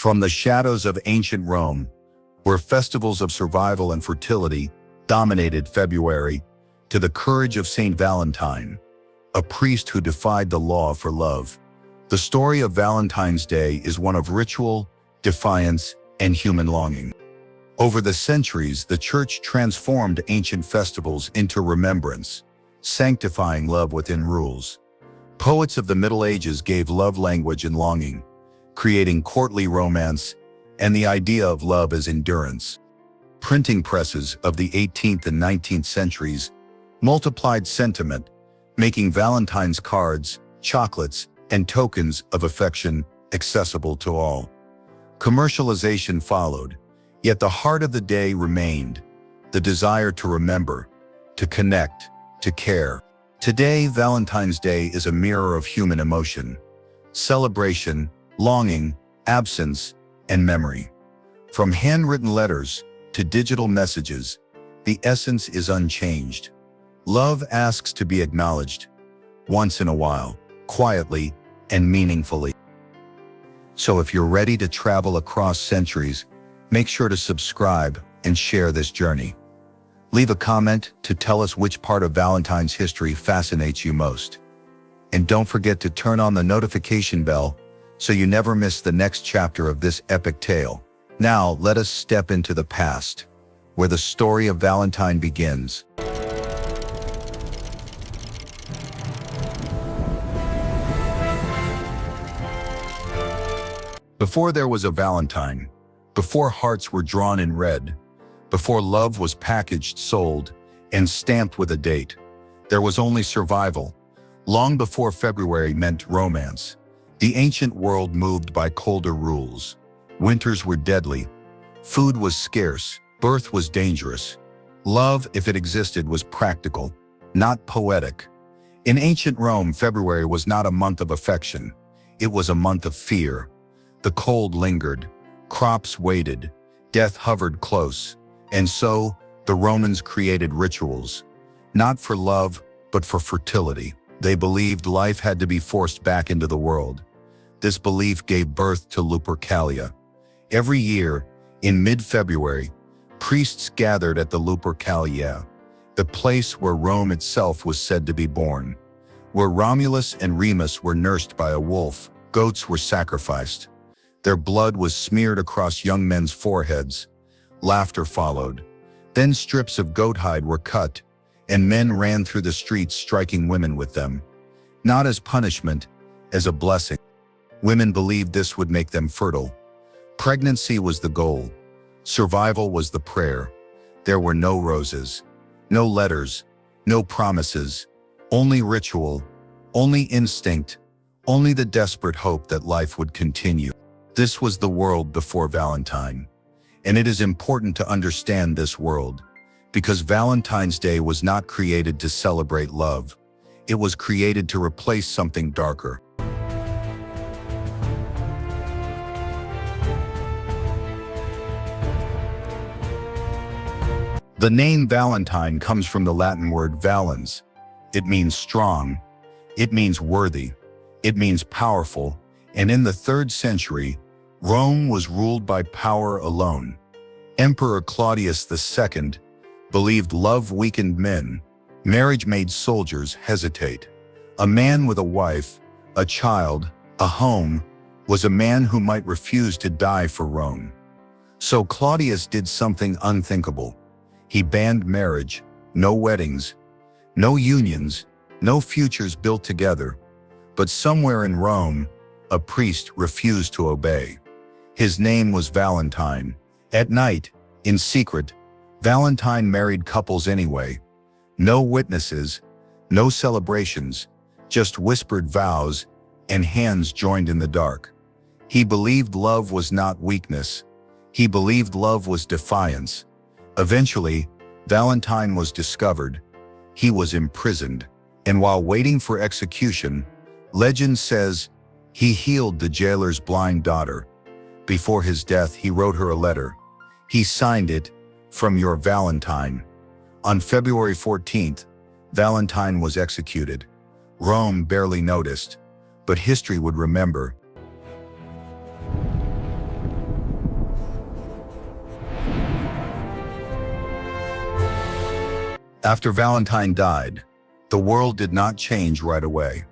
From the shadows of ancient Rome, where festivals of survival and fertility dominated February, to the courage of Saint Valentine, a priest who defied the law for love. The story of Valentine's Day is one of ritual, defiance, and human longing. Over the centuries, the Church transformed ancient festivals into remembrance, sanctifying love within rules. Poets of the Middle Ages gave love language and longing, creating courtly romance and the idea of love as endurance. Printing presses of the 18th and 19th centuries multiplied sentiment, making Valentine's cards, chocolates, and tokens of affection accessible to all. Commercialization followed, yet the heart of the day remained, the desire to remember, to connect, to care. Today, Valentine's Day is a mirror of human emotion, celebration, longing, absence, and memory. From handwritten letters to digital messages, the essence is unchanged. Love asks to be acknowledged, once in a while, quietly and meaningfully. So if you're ready to travel across centuries, make sure to subscribe and share this journey. Leave a comment to tell us which part of Valentine's history fascinates you most. And don't forget to turn on the notification bell so you never miss the next chapter of this epic tale. Now, let us step into the past, where the story of Valentine begins. Before there was a Valentine, before hearts were drawn in red, before love was packaged, sold, and stamped with a date, there was only survival. Long before February meant romance, the ancient world moved by colder rules. Winters were deadly, food was scarce, birth was dangerous. Love, if it existed, was practical, not poetic. In ancient Rome, February was not a month of affection. It was a month of fear. The cold lingered, crops waited, death hovered close. And so, the Romans created rituals, not for love, but for fertility. They believed life had to be forced back into the world. This belief gave birth to Lupercalia. Every year, in mid-February, priests gathered at the Lupercalia, the place where Rome itself was said to be born. Where Romulus and Remus were nursed by a wolf, goats were sacrificed. Their blood was smeared across young men's foreheads. Laughter followed. Then strips of goat hide were cut, and men ran through the streets striking women with them. Not as punishment, as a blessing. Women believed this would make them fertile. Pregnancy was the goal. Survival was the prayer. There were no roses, no letters, no promises, only ritual, only instinct, only the desperate hope that life would continue. This was the world before Valentine. And it is important to understand this world, because Valentine's Day was not created to celebrate love. It was created to replace something darker. The name Valentine comes from the Latin word valens. It means strong, it means worthy, it means powerful, and in the 3rd century, Rome was ruled by power alone. Emperor Claudius II believed love weakened men. Marriage made soldiers hesitate. A man with a wife, a child, a home, was a man who might refuse to die for Rome. So Claudius did something unthinkable. He banned marriage, no weddings, no unions, no futures built together. But somewhere in Rome, a priest refused to obey. His name was Valentine. At night, in secret, Valentine married couples anyway. No witnesses, no celebrations, just whispered vows and hands joined in the dark. He believed love was not weakness. He believed love was defiance. Eventually, Valentine was discovered. He was imprisoned, and while waiting for execution, legend says he healed the jailer's blind daughter. Before his death, he wrote her a letter. He signed it, "From your Valentine." On February 14th, Valentine was executed. Rome barely noticed, but history would remember. After Valentine died, the world did not change right away.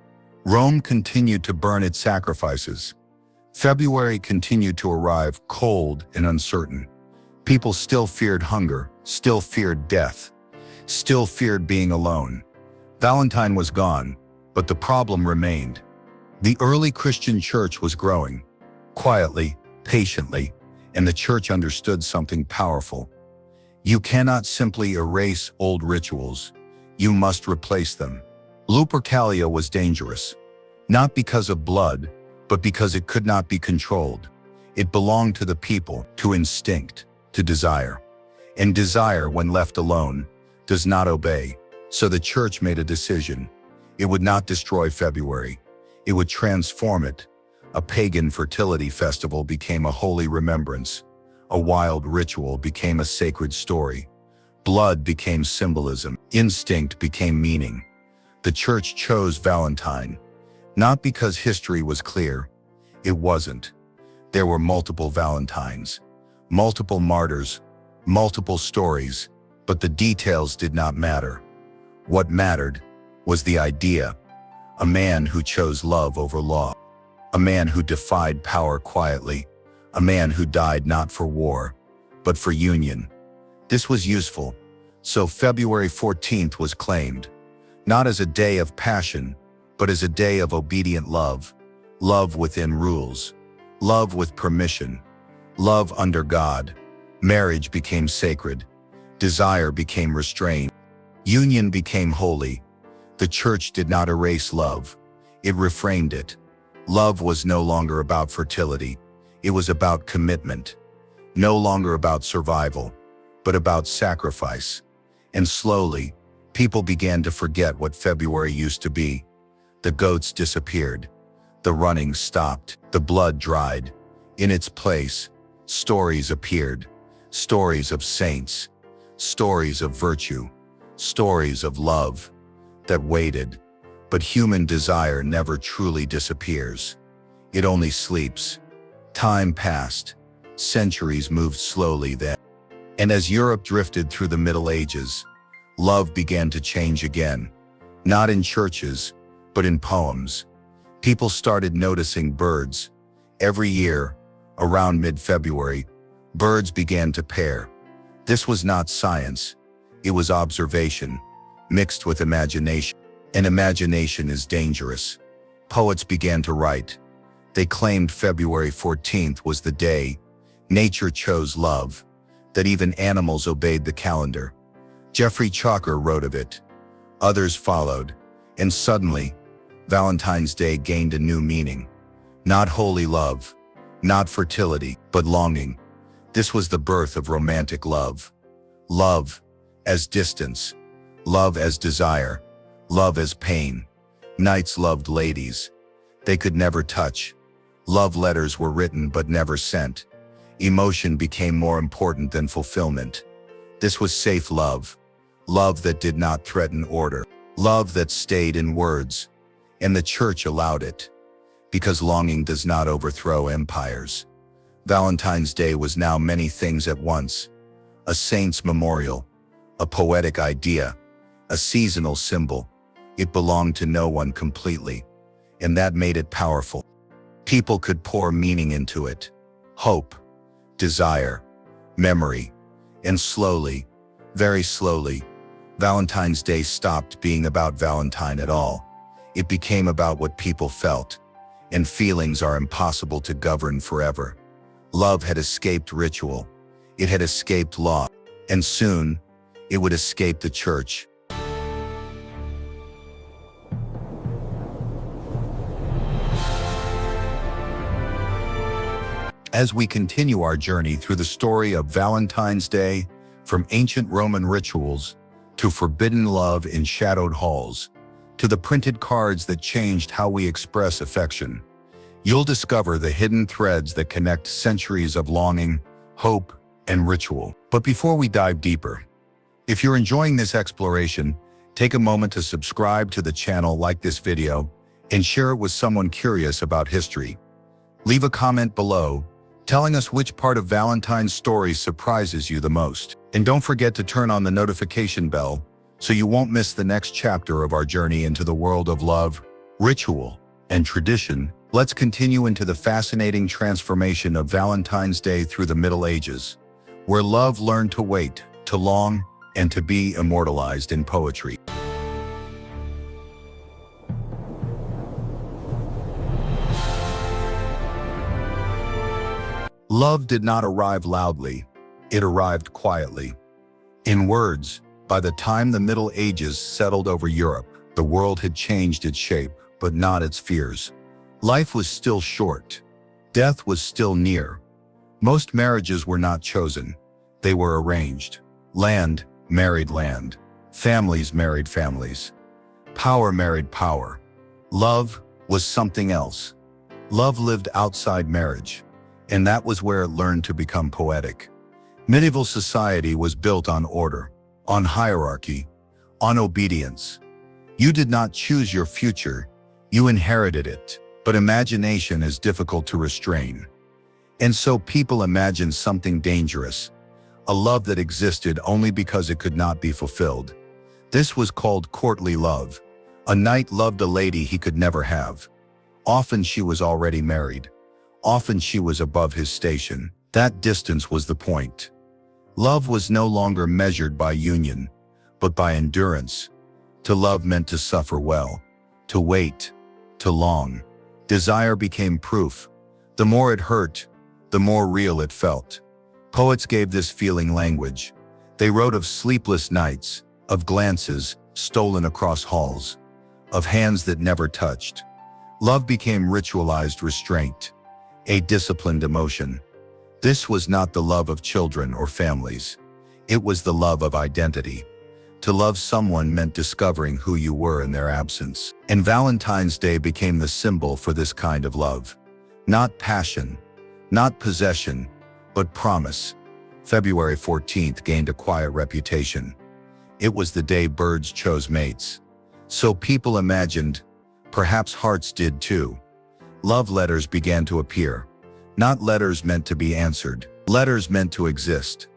Rome continued to burn its sacrifices. February continued to arrive cold and uncertain. People still feared hunger, still feared death, still feared being alone. Valentine was gone, but the problem remained. The early Christian church was growing, quietly, patiently, and the church understood something powerful. You cannot simply erase old rituals. You must replace them. Lupercalia was dangerous, not because of blood, but because it could not be controlled. It belonged to the people, to instinct, to desire. And desire, when left alone, does not obey. So the church made a decision. It would not destroy February. It would transform it. A pagan fertility festival became a holy remembrance. A wild ritual became a sacred story. Blood became symbolism. Instinct became meaning. The church chose Valentine, not because history was clear. It wasn't. There were multiple Valentines, multiple martyrs, multiple stories, but the details did not matter. What mattered was the idea. A man who chose love over law. A man who defied power quietly. A man who died not for war, but for union. This was useful. So February 14th was claimed, not as a day of passion, but as a day of obedient love. Love within rules. Love with permission. Love under God. Marriage became sacred. Desire became restrained. Union became holy. The church did not erase love. It reframed it. Love was no longer about fertility. It was about commitment. No longer about survival, but about sacrifice. And slowly, people began to forget what February used to be. The goats disappeared. The running stopped. The blood dried. In its place, stories appeared. Stories of saints. Stories of virtue. Stories of love that waited. But human desire never truly disappears. It only sleeps. Time passed. Centuries moved slowly then. And as Europe drifted through the Middle Ages, love began to change again. Not in churches, but in poems. People started noticing birds. Every year, around mid-February, birds began to pair. This was not science. It was observation, mixed with imagination. And imagination is dangerous. Poets began to write. They claimed February 14th was the day nature chose love, that even animals obeyed the calendar. Geoffrey Chaucer wrote of it. Others followed, and suddenly, Valentine's Day gained a new meaning. Not holy love, not fertility, but longing. This was the birth of romantic love. Love as distance, love as desire, love as pain. Knights loved ladies. They could never touch. Love letters were written but never sent. Emotion became more important than fulfillment. This was safe love. Love that did not threaten order. Love that stayed in words. And the church allowed it. Because longing does not overthrow empires. Valentine's Day was now many things at once. A saint's memorial. A poetic idea. A seasonal symbol. It belonged to no one completely. And that made it powerful. People could pour meaning into it. Hope. Desire. Memory. And slowly, very slowly, Valentine's Day stopped being about Valentine at all. It became about what people felt. And feelings are impossible to govern forever. Love had escaped ritual. It had escaped law. And soon, it would escape the church. As we continue our journey through the story of Valentine's Day, from ancient Roman rituals to forbidden love in shadowed halls, to the printed cards that changed how we express affection, you'll discover the hidden threads that connect centuries of longing, hope, and ritual. But before we dive deeper, if you're enjoying this exploration, take a moment to subscribe to the channel, like this video, and share it with someone curious about history. Leave a comment below, telling us which part of Valentine's story surprises you the most. And don't forget to turn on the notification bell so you won't miss the next chapter of our journey into the world of love, ritual, and tradition. Let's continue into the fascinating transformation of Valentine's Day through the Middle Ages, where love learned to wait, to long, and to be immortalized in poetry. Love did not arrive loudly, it arrived quietly. In words, by the time the Middle Ages settled over Europe, the world had changed its shape, but not its fears. Life was still short. Death was still near. Most marriages were not chosen. They were arranged. Land married land. Families married families. Power married power. Love was something else. Love lived outside marriage, and that was where it learned to become poetic. Medieval society was built on order, on hierarchy, on obedience. You did not choose your future, you inherited it. But imagination is difficult to restrain. And so people imagined something dangerous, a love that existed only because it could not be fulfilled. This was called courtly love. A knight loved a lady he could never have. Often she was already married. Often she was above his station. That distance was the point. Love was no longer measured by union, but by endurance. To love meant to suffer well, to wait, to long. Desire became proof. The more it hurt, the more real it felt. Poets gave this feeling language. They wrote of sleepless nights, of glances stolen across halls, of hands that never touched. Love became ritualized restraint, a disciplined emotion. This was not the love of children or families. It was the love of identity. To love someone meant discovering who you were in their absence. And Valentine's Day became the symbol for this kind of love. Not passion, not possession, but promise. February 14th gained a quiet reputation. It was the day birds chose mates. So people imagined, perhaps hearts did too. Love letters began to appear. Not letters meant to be answered, letters meant to exist.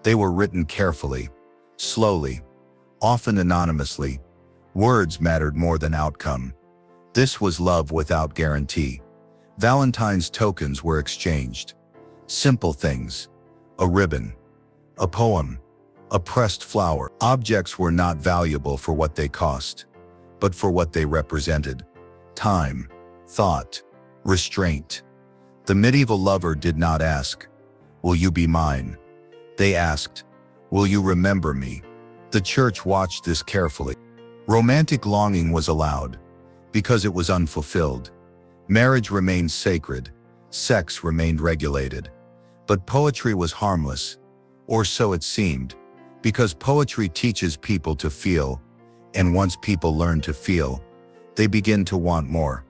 They were written carefully, slowly, often anonymously. Words mattered more than outcome. This was love without guarantee. Valentine's tokens were exchanged. Simple things. A ribbon. A poem. A pressed flower. Objects were not valuable for what they cost, but for what they represented. Time, thought, restraint. The medieval lover did not ask, "Will you be mine?" They asked, "Will you remember me?" The church watched this carefully. Romantic longing was allowed, because it was unfulfilled. Marriage remained sacred, sex remained regulated. But poetry was harmless, or so it seemed, because poetry teaches people to feel, and once people learn to feel, they begin to want more.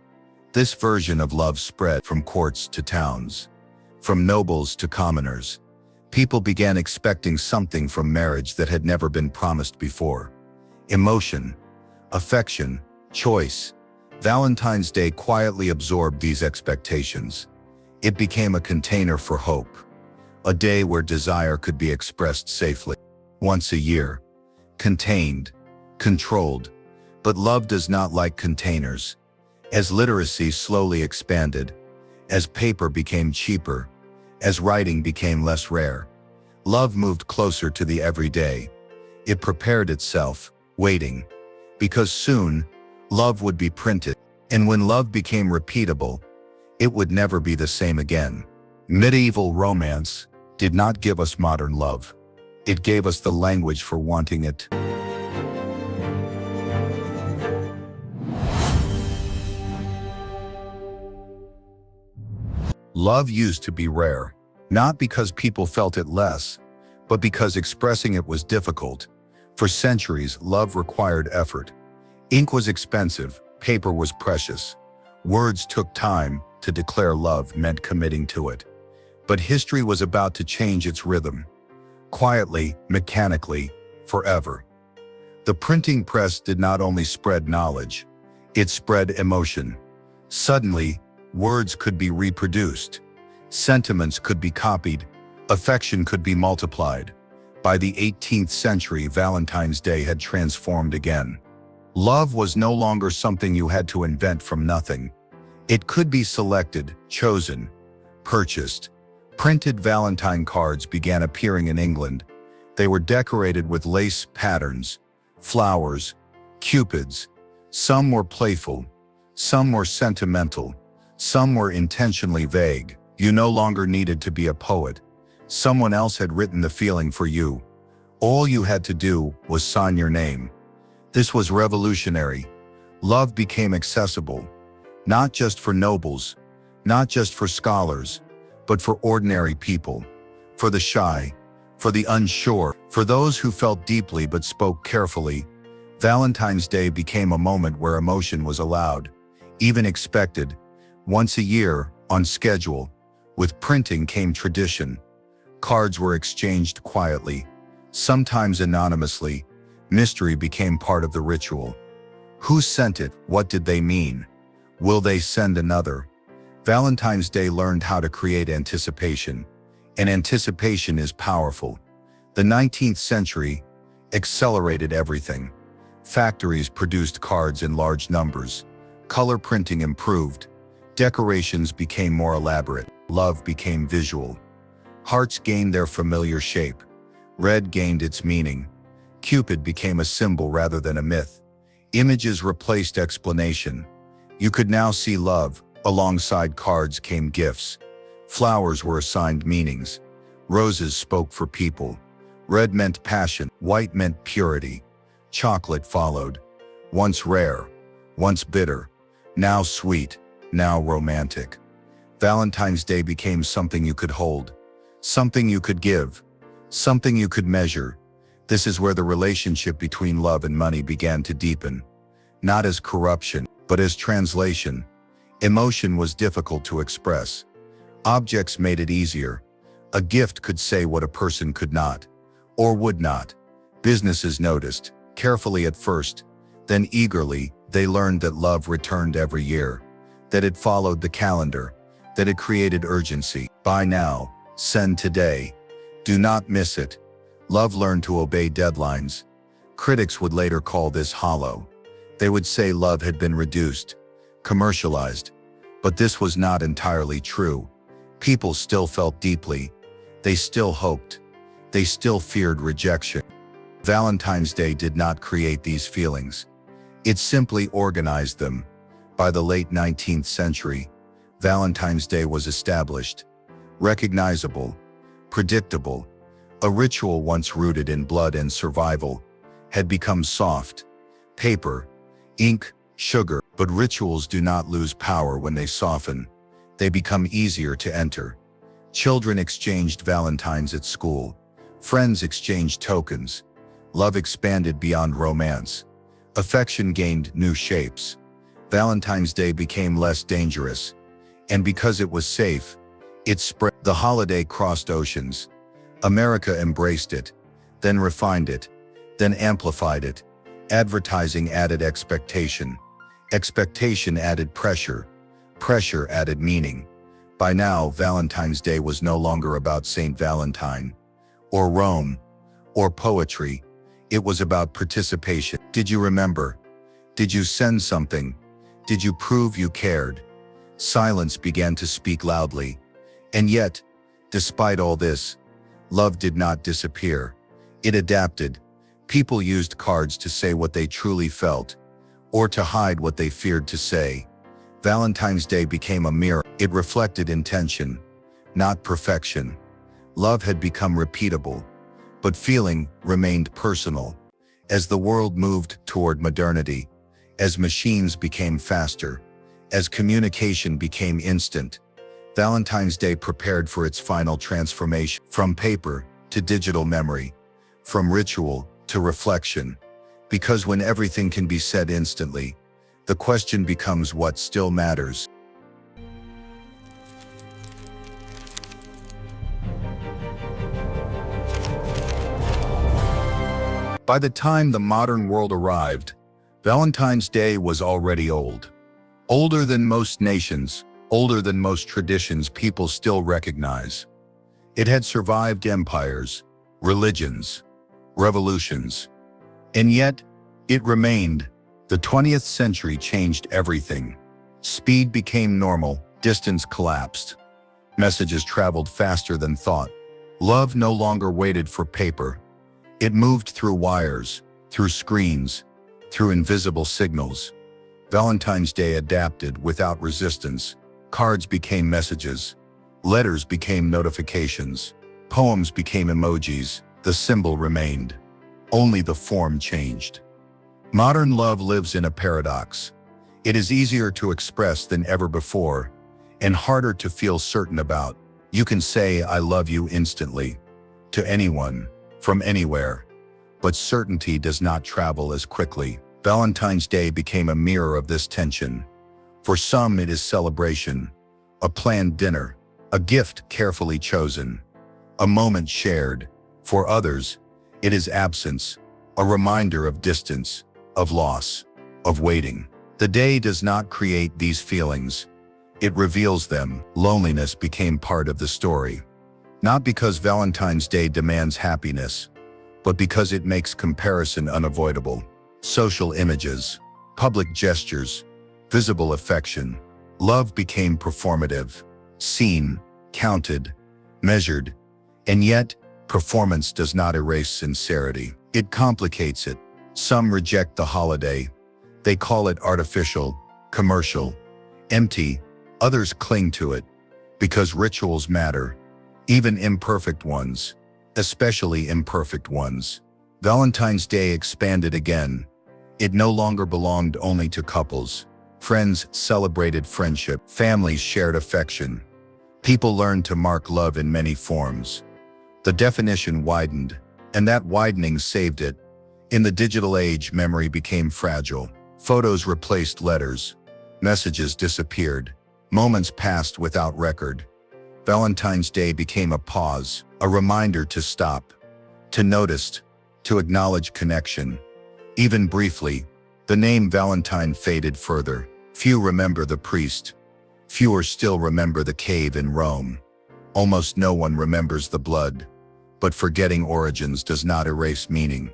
This version of love spread from courts to towns, from nobles to commoners. People began expecting something from marriage that had never been promised before. Emotion, affection, choice. Valentine's Day quietly absorbed these expectations. It became a container for hope, a day where desire could be expressed safely. Once a year, contained, controlled. But love does not like containers. As literacy slowly expanded, as paper became cheaper, as writing became less rare, love moved closer to the everyday. It prepared itself, waiting, because soon, love would be printed. And when love became repeatable, it would never be the same again. Medieval romance did not give us modern love. It gave us the language for wanting it. Love used to be rare, not because people felt it less, but because expressing it was difficult. For centuries, love required effort. Ink was expensive, paper was precious. Words took time. To declare love meant committing to it. But history was about to change its rhythm. Quietly, mechanically, forever. The printing press did not only spread knowledge, it spread emotion. Suddenly, words could be reproduced. Sentiments could be copied. Affection could be multiplied. By the 18th century, Valentine's Day had transformed again. Love was no longer something you had to invent from nothing. It could be selected, chosen, purchased. Printed Valentine cards began appearing in England. They were decorated with lace patterns, flowers, cupids. Some were playful, some were sentimental, some were intentionally vague. You no longer needed to be a poet. Someone else had written the feeling for you. All you had to do was sign your name. This was revolutionary. Love became accessible, not just for nobles, not just for scholars, but for ordinary people, for the shy, for the unsure, for those who felt deeply but spoke carefully. Valentine's Day became a moment where emotion was allowed, even expected. Once a year, on schedule. With printing came tradition. Cards were exchanged quietly, sometimes anonymously. Mystery became part of the ritual. Who sent it? What did they mean? Will they send another? Valentine's Day learned how to create anticipation, and anticipation is powerful. The 19th century accelerated everything. Factories produced cards in large numbers. Color printing improved. Decorations became more elaborate. Love became visual. Hearts gained their familiar shape. Red gained its meaning. Cupid became a symbol rather than a myth. Images replaced explanation. You could now see love. Alongside cards came gifts. Flowers were assigned meanings. Roses spoke for people. Red meant passion. White meant purity. Chocolate followed. Once rare, once bitter, now sweet, now romantic. Valentine's Day became something you could hold, something you could give, something you could measure. This is where the relationship between love and money began to deepen. Not as corruption, but as translation. Emotion was difficult to express. Objects made it easier. A gift could say what a person could not, or would not. Businesses noticed, carefully at first, then eagerly. They learned that love returned every year, that it followed the calendar, that it created urgency. Buy now, send today. Do not miss it. Love learned to obey deadlines. Critics would later call this hollow. They would say love had been reduced, commercialized. But this was not entirely true. People still felt deeply. They still hoped. They still feared rejection. Valentine's Day did not create these feelings. It simply organized them. By the late 19th century, Valentine's Day was established, recognizable, predictable. A ritual once rooted in blood and survival had become soft. Paper, ink, sugar. But rituals do not lose power when they soften. They become easier to enter. Children exchanged valentines at school. Friends exchanged tokens. Love expanded beyond romance. Affection gained new shapes. Valentine's Day became less dangerous. And because it was safe, it spread. The holiday crossed oceans. America embraced it, then refined it, then amplified it. Advertising added expectation. Expectation added pressure. Pressure added meaning. By now, Valentine's Day was no longer about Saint Valentine, or Rome, or poetry. It was about participation. Did you remember? Did you send something? Did you prove you cared? Silence began to speak loudly. And yet, despite all this, love did not disappear. It adapted. People used cards to say what they truly felt, or to hide what they feared to say. Valentine's Day became a mirror. It reflected intention, not perfection. Love had become repeatable, but feeling remained personal. As the world moved toward modernity, as machines became faster, as communication became instant, Valentine's Day prepared for its final transformation, from paper to digital memory, from ritual to reflection. Because when everything can be said instantly, the question becomes what still matters. By the time the modern world arrived, Valentine's Day was already old. Older than most nations, older than most traditions people still recognize. It had survived empires, religions, revolutions. And yet, it remained. The 20th century changed everything. Speed became normal, distance collapsed. Messages traveled faster than thought. Love no longer waited for paper. It moved through wires, through screens, through invisible signals. Valentine's Day adapted without resistance. Cards became messages. Letters became notifications. Poems became emojis. The symbol remained. Only the form changed. Modern love lives in a paradox. It is easier to express than ever before, and harder to feel certain about. You can say, "I love you" instantly, to anyone, from anywhere. But certainty does not travel as quickly. Valentine's Day became a mirror of this tension. For some, it is celebration, a planned dinner, a gift carefully chosen, a moment shared. For others, it is absence, a reminder of distance, of loss, of waiting. The day does not create these feelings. It reveals them. Loneliness became part of the story. Not because Valentine's Day demands happiness, but because it makes comparison unavoidable. Social images, public gestures, visible affection. Love became performative, seen, counted, measured, and yet, performance does not erase sincerity. It complicates it. Some reject the holiday. They call it artificial, commercial, empty. Others cling to it because rituals matter, even imperfect ones, especially imperfect ones. Valentine's Day expanded again. It no longer belonged only to couples. Friends celebrated friendship, families shared affection. People learned to mark love in many forms. The definition widened, and that widening saved it. In the digital age, memory became fragile. Photos replaced letters. Messages disappeared. Moments passed without record. Valentine's Day became a pause, a reminder to stop, to notice, to acknowledge connection. Even briefly, the name Valentine faded further. Few remember the priest. Fewer still remember the cave in Rome. Almost no one remembers the blood. But forgetting origins does not erase meaning.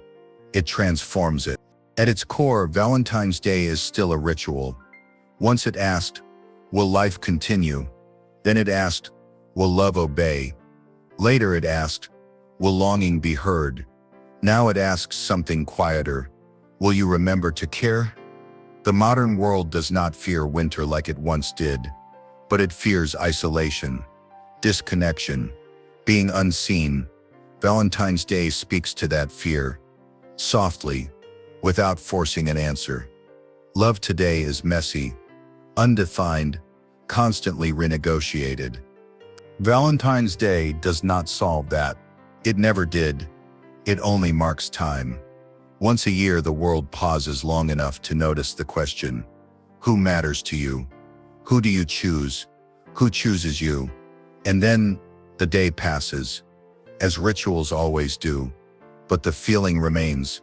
It transforms it. At its core, Valentine's Day is still a ritual. Once it asked, "Will life continue?" Then it asked, "Will love obey?" Later it asked, "Will longing be heard?" Now it asks something quieter. Will you remember to care? The modern world does not fear winter like it once did, but it fears isolation, disconnection, being unseen. Valentine's Day speaks to that fear, softly, without forcing an answer. Love today is messy, undefined, constantly renegotiated. Valentine's Day does not solve that. It never did. It only marks time. Once a year, the world pauses long enough to notice the question, who matters to you? Who do you choose? Who chooses you? And then the day passes, as rituals always do, but the feeling remains,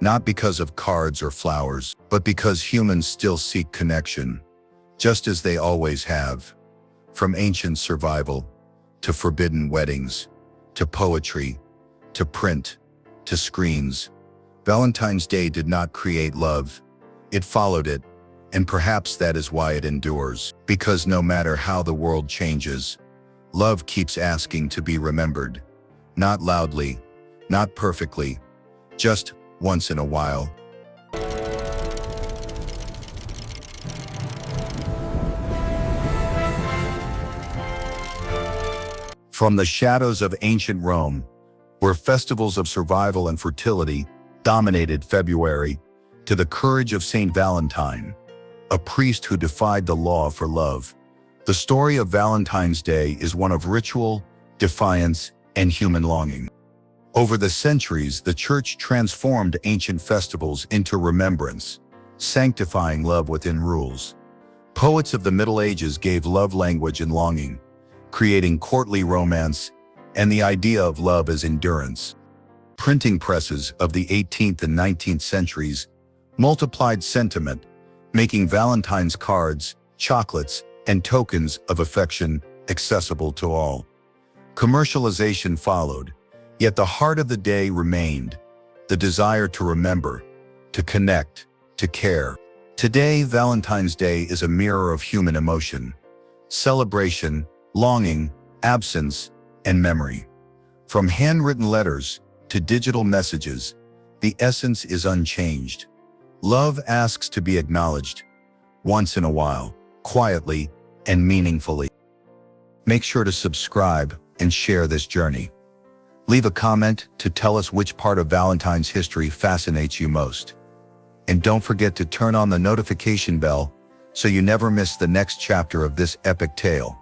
not because of cards or flowers, but because humans still seek connection, just as they always have. From ancient survival, to forbidden weddings, to poetry, to print, to screens. Valentine's Day did not create love. It followed it, and perhaps that is why it endures. Because no matter how the world changes, love keeps asking to be remembered. Not loudly, not perfectly, just once in a while. From the shadows of ancient Rome, where festivals of survival and fertility dominated February, to the courage of Saint Valentine, a priest who defied the law for love. The story of Valentine's Day is one of ritual, defiance, and human longing. Over the centuries, the Church transformed ancient festivals into remembrance, sanctifying love within rules. Poets of the Middle Ages gave love language and longing, creating courtly romance and the idea of love as endurance. Printing presses of the 18th and 19th centuries multiplied sentiment, making Valentine's cards, chocolates, and tokens of affection accessible to all. Commercialization followed, Yet the heart of the day remained, the desire to remember, to connect, to care. Today, Valentine's Day is a mirror of human emotion, celebration, longing, absence, and memory. From handwritten letters to digital messages, the essence is unchanged. Love asks to be acknowledged, once in a while, quietly and meaningfully. Make sure to subscribe and share this journey. Leave a comment to tell us which part of Valentine's history fascinates you most. And don't forget to turn on the notification bell so you never miss the next chapter of this epic tale.